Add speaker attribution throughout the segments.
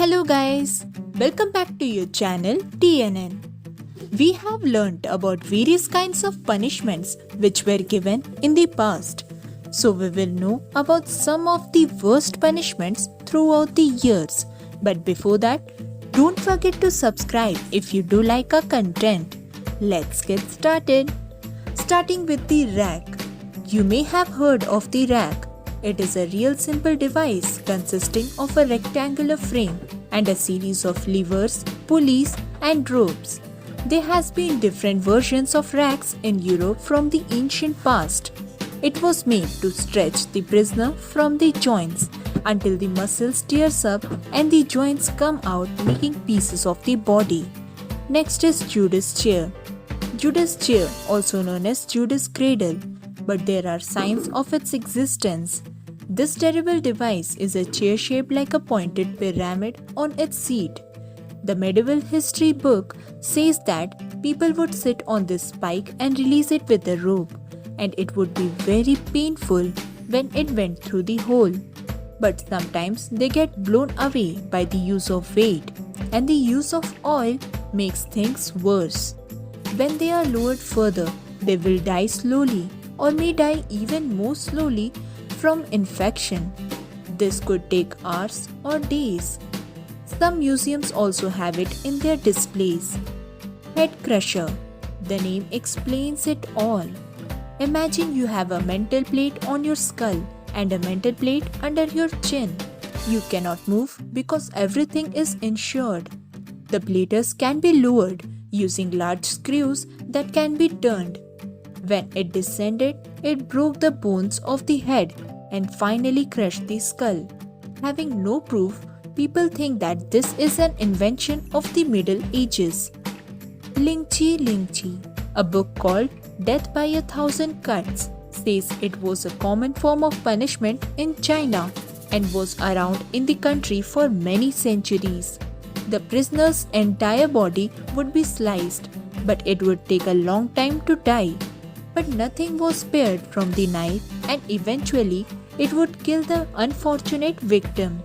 Speaker 1: Hello guys, welcome back to your channel TNN. We have learnt about various kinds of punishments which were given in the past. So we will know about some of the worst punishments throughout the years. But before that, don't forget to subscribe if you do like our content. Let's get started. Starting with the rack. You may have heard of the rack. It is a real simple device consisting of a rectangular frame and a series of levers, pulleys and ropes. There has been different versions of racks in Europe from the ancient past. It was made to stretch the prisoner from the joints until the muscles tears up and the joints come out, making pieces of the body. Next is Judas chair. Judas chair, also known as Judas Cradle, but there are signs of its existence. This terrible device is a chair shaped like a pointed pyramid on its seat. The medieval history book says that people would sit on this spike and release it with a rope, and it would be very painful when it went through the hole. But sometimes they get blown away by the use of weight, and the use of oil makes things worse. When they are lowered further, they will die slowly or may die even more slowly from infection. This could take hours or days. Some museums also have it in their displays. Headcrusher. The name explains it all. Imagine you have a mental plate on your skull and a mental plate under your chin. You cannot move because everything is insured. The platers can be lowered using large screws that can be turned. When it descended, it broke the bones of the head and finally crushed the skull. Having no proof, people think that this is an invention of the Middle Ages. Lingchi, a book called Death by 1,000 Cuts, says it was a common form of punishment in China and was around in the country for many centuries. The prisoner's entire body would be sliced, but it would take a long time to die. But nothing was spared from the knife, and eventually it would kill the unfortunate victim.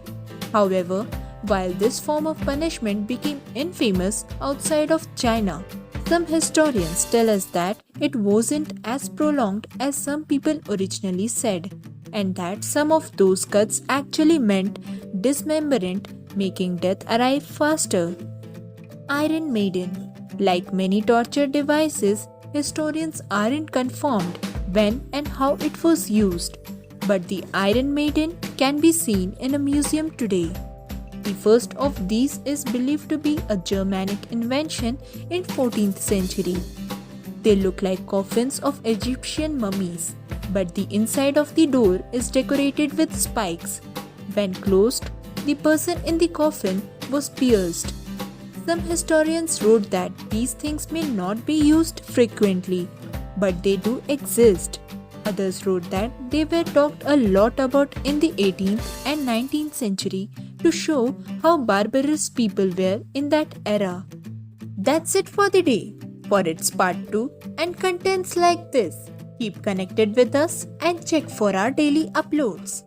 Speaker 1: However, while this form of punishment became infamous outside of China, some historians tell us that it wasn't as prolonged as some people originally said, and that some of those cuts actually meant dismemberment, making death arrive faster. Iron Maiden. Like many torture devices, historians aren't confirmed when and how it was used, but the Iron Maiden can be seen in a museum today. The first of these is believed to be a Germanic invention in 14th century. They look like coffins of Egyptian mummies, but the inside of the door is decorated with spikes. When closed, the person in the coffin was pierced. Some historians wrote that these things may not be used frequently, but they do exist. Others wrote that they were talked a lot about in the 18th and 19th century to show how barbarous people were in that era. That's it for the day. For its part 2 and contents like this, keep connected with us and check for our daily uploads.